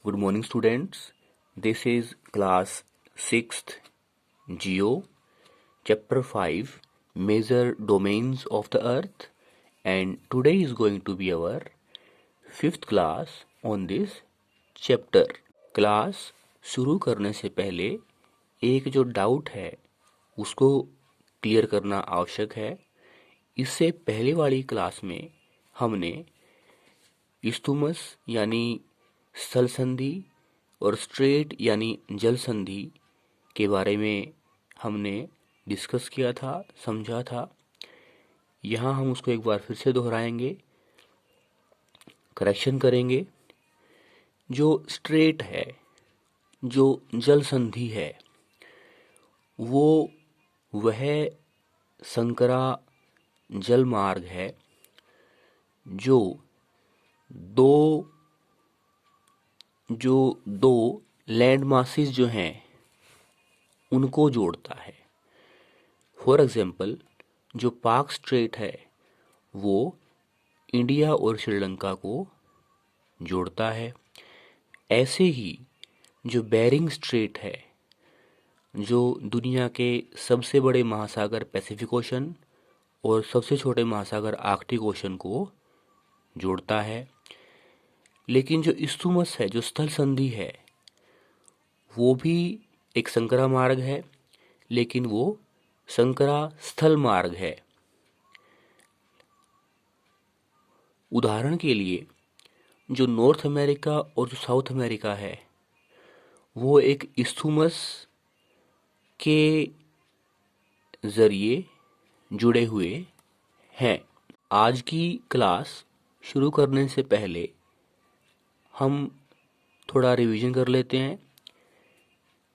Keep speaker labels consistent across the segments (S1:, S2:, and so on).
S1: Good morning, students. This is class 6th Geo, chapter 5, Major Domains of the Earth, and today is going to be our 5th class on this chapter. Class शुरू करने से पहले एक जो doubt है उसको clear करना आवश्यक है। इससे पहले वाली क्लास में हमने इस्तुमस यानी स्थल संधि और स्ट्रेट यानी जल संधि के बारे में हमने डिस्कस किया था, समझा था। यहाँ हम उसको एक बार फिर से दोहराएंगे, करेक्शन करेंगे। जो स्ट्रेट है, जो जल संधि है, वह संकरा जल मार्ग है जो दो लैंड मासेस जो हैं उनको जोड़ता है। फॉर एग्जाम्पल, जो पाक स्ट्रेट है वो इंडिया और श्रीलंका को जोड़ता है। ऐसे ही जो बेरिंग स्ट्रेट है, जो दुनिया के सबसे बड़े महासागर पैसिफिक ओशन और सबसे छोटे महासागर आर्कटिक ओशन को जोड़ता है। लेकिन जो इस्तुमस है, जो स्थल संधि है, वो भी एक संकरा मार्ग है, लेकिन वो संकरा स्थल मार्ग है। उदाहरण के लिए, जो नॉर्थ अमेरिका और जो साउथ अमेरिका है वो एक इस्तुमस के जरिए जुड़े हुए हैं। आज की क्लास शुरू करने से पहले हम थोड़ा रिवीजन कर लेते हैं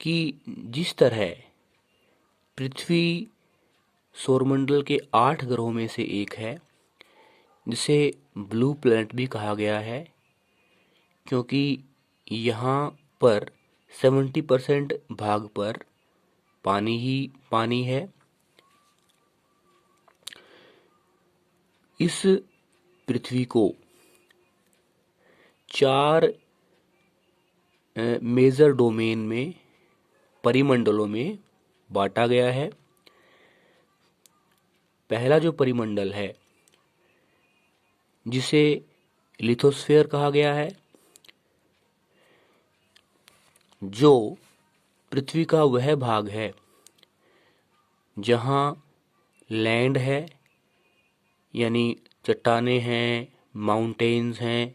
S1: कि जिस तरह पृथ्वी सौरमंडल के 8 ग्रहों में से एक है, जिसे ब्लू प्लैनेट भी कहा गया है, क्योंकि यहाँ पर 70% भाग पर पानी ही पानी है। इस पृथ्वी को 4 मेजर डोमेन में, परिमंडलों में बांटा गया है। पहला जो परिमंडल है जिसे लिथोस्फीयर कहा गया है, जो पृथ्वी का वह भाग है जहाँ लैंड है, यानी चट्टानें हैं, माउंटेन्स हैं।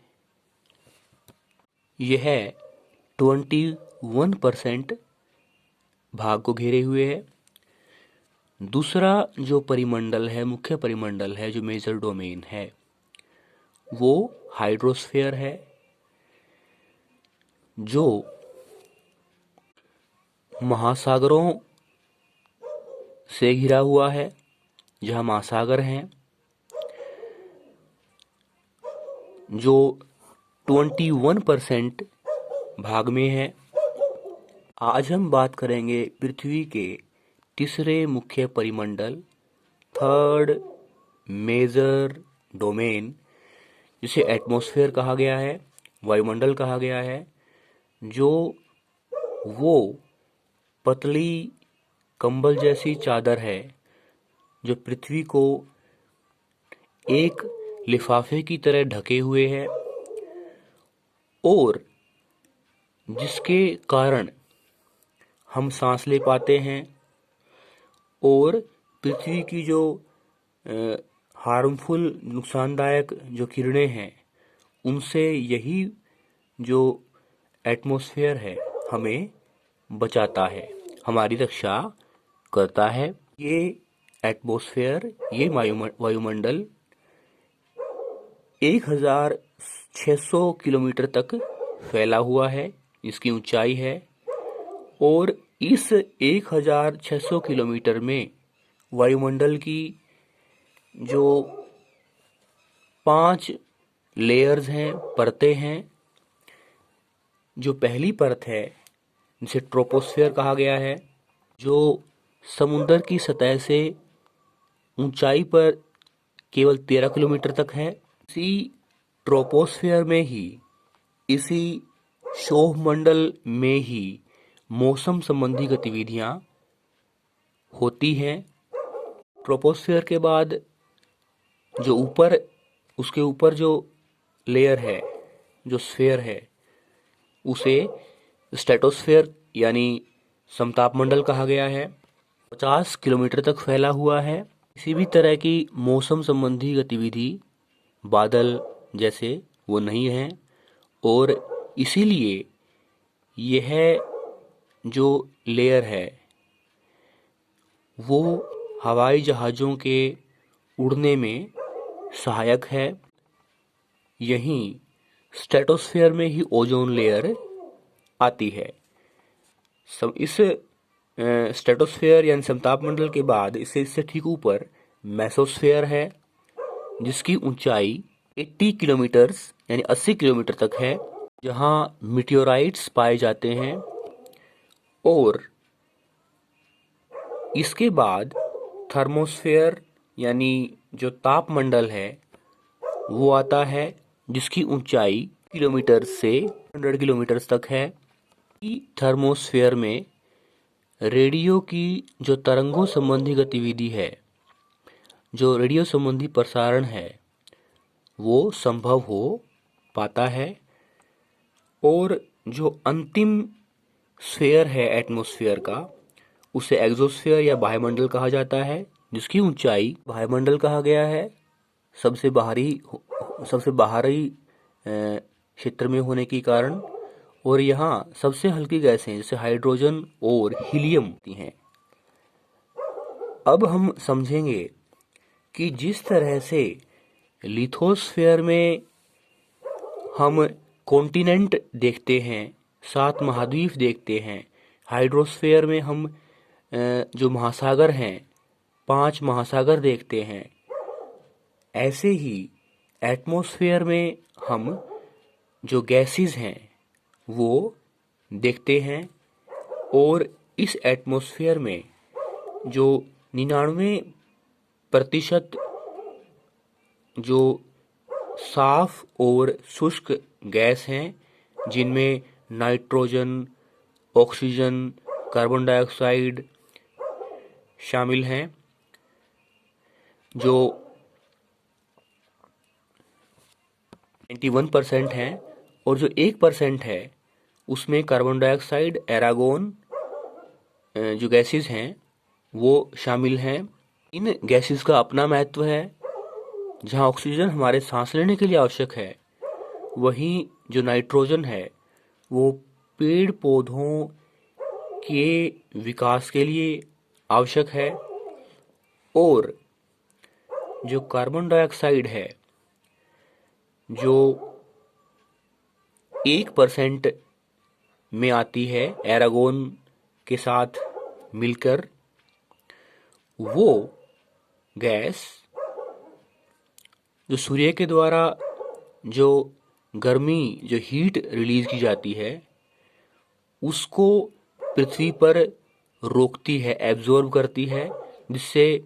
S1: यह 21% भाग को घेरे हुए है। दूसरा जो परिमंडल है, मुख्य परिमंडल है, जो मेजर डोमेन है, वो हाइड्रोस्फीयर है, जो महासागरों से घिरा हुआ है, जहाँ महासागर हैं, जो 21% भाग में है। आज हम बात करेंगे पृथ्वी के तीसरे मुख्य परिमंडल, थर्ड मेजर डोमेन, जिसे एटमॉस्फेयर कहा गया है, वायुमंडल कहा गया है, जो वो पतली कंबल जैसी चादर है जो पृथ्वी को एक लिफाफे की तरह ढके हुए है और जिसके कारण हम सांस ले पाते हैं। और पृथ्वी की जो हार्मफुल, नुकसानदायक जो किरणें हैं, उनसे यही जो एटमॉस्फेयर है हमें बचाता है, हमारी रक्षा करता है। ये एटमॉस्फेयर, ये वायुमंडल 1600 किलोमीटर तक फैला हुआ है, इसकी ऊंचाई है। और इस 1600 किलोमीटर में वायुमंडल की जो 5 लेयर्स हैं, परतें हैं। जो पहली परत है, जिसे ट्रोपोस्फेयर कहा गया है, जो समुद्र की सतह से ऊंचाई पर केवल 13 किलोमीटर तक है। इसी ट्रोपोस्फेयर में ही, इसी क्षोभमंडल में ही मौसम संबंधी गतिविधियां होती हैं। ट्रोपोस्फियर के बाद जो ऊपर, उसके ऊपर जो लेयर है, जो स्फीयर है, उसे स्ट्रेटोस्फियर यानी समताप मंडल कहा गया है। 50 किलोमीटर तक फैला हुआ है। किसी भी तरह की मौसम संबंधी गतिविधि बादल जैसे वो नहीं है, और इसीलिए यह जो लेयर है वो हवाई जहाज़ों के उड़ने में सहायक है। यहीं स्ट्रेटोस्फियर में ही ओजोन लेयर आती है। इस स्ट्रेटोस्फियर यानी समताप मंडल के बाद इससे ठीक ऊपर मेसोस्फियर है, जिसकी ऊंचाई 80 किलोमीटर यानी 80 किलोमीटर तक है, जहां मीटियोराइट्स पाए जाते हैं। और इसके बाद थर्मोस्फियर यानी जो तापमंडल है वो आता है, जिसकी ऊंचाई किलोमीटर से 100 किलोमीटर तक है। थर्मोस्फियर में रेडियो की जो तरंगों संबंधी गतिविधि है, जो रेडियो संबंधी प्रसारण है, वो संभव हो पाता है। और जो अंतिम स्फीयर है एटमॉस्फेयर का, उसे एक्सोस्फीयर या वायुमंडल कहा जाता है, जिसकी ऊंचाई वायुमंडल कहा गया है सबसे बाहरी क्षेत्र में होने के कारण। और यहाँ सबसे हल्की गैसें जैसे हाइड्रोजन और हीलियम होती हैं। अब हम समझेंगे कि जिस तरह से लिथोस्फीयर में हम कॉन्टिनेंट देखते हैं, 7 महाद्वीप देखते हैं, हाइड्रोस्फीयर में हम जो महासागर हैं 5 महासागर देखते हैं, ऐसे ही एटमॉस्फेयर में हम जो गैसेस हैं वो देखते हैं। और इस एटमॉस्फेयर में जो 99% जो साफ और शुष्क गैस हैं, जिनमें नाइट्रोजन, ऑक्सीजन, कार्बन डाइऑक्साइड शामिल हैं, जो 91% हैं, और जो 1% है उसमें कार्बन डाइऑक्साइड, एरागोन जो गैसेस हैं वो शामिल हैं। इन गैसेस का अपना महत्व है। जहां ऑक्सीजन हमारे सांस लेने के लिए आवश्यक है, वहीं जो नाइट्रोजन है वो पेड़ पौधों के विकास के लिए आवश्यक है। और जो कार्बन डाइऑक्साइड है, जो 1% में आती है एरागोन के साथ मिलकर, वो गैस जो सूर्य के द्वारा जो गर्मी, जो हीट रिलीज की जाती है, उसको पृथ्वी पर रोकती है, एब्जॉर्ब करती है, जिससे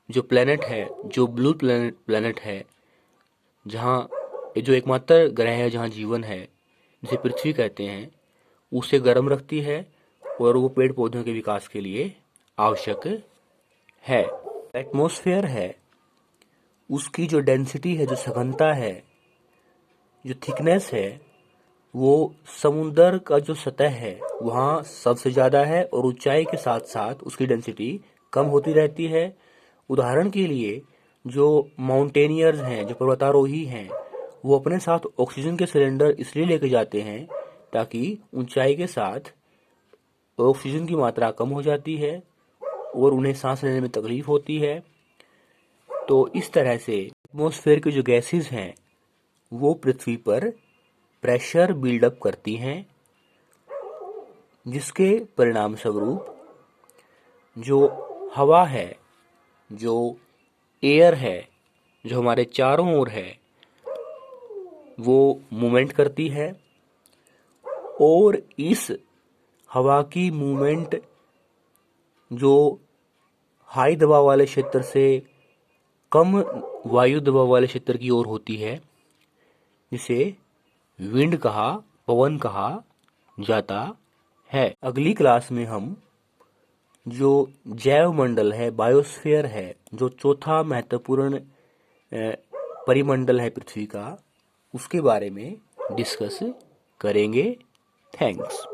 S1: जो प्लेनेट है, जो ब्लू प्लेनेट है, जहाँ जो एकमात्र ग्रह है जहाँ जीवन है, जिसे पृथ्वी कहते हैं, उसे गर्म रखती है और वो पेड़ पौधों के विकास के लिए आवश्यक है। एटमॉस्फेयर है, उसकी जो डेंसिटी है, जो सघनता है, जो थिकनेस है, वो समुद्र का जो सतह है वहाँ सबसे ज़्यादा है, और ऊंचाई के साथ साथ उसकी डेंसिटी कम होती रहती है। उदाहरण के लिए जो माउंटेनियर्स हैं, जो पर्वतारोही हैं, वो अपने साथ ऑक्सीजन के सिलेंडर इसलिए लेके जाते हैं ताकि ऊंचाई के साथ ऑक्सीजन की मात्रा कम हो जाती है और उन्हें सांस लेने में तकलीफ होती है। तो इस तरह से एटमॉस्फेयर की जो गैसेस हैं वो पृथ्वी पर प्रेशर बिल्डअप करती हैं, जिसके परिणाम स्वरूप जो हवा है, जो एयर है, जो हमारे चारों ओर है, वो मूवमेंट करती है। और इस हवा की मूवमेंट जो हाई दबाव वाले क्षेत्र से कम वायु दबाव वाले क्षेत्र की ओर होती है, जिसे विंड कहा पवन कहा जाता है। अगली क्लास में हम जो जैव मंडल है, बायोस्फीयर है, जो चौथा महत्वपूर्ण परिमंडल है पृथ्वी का, उसके बारे में डिस्कस करेंगे। थैंक्स।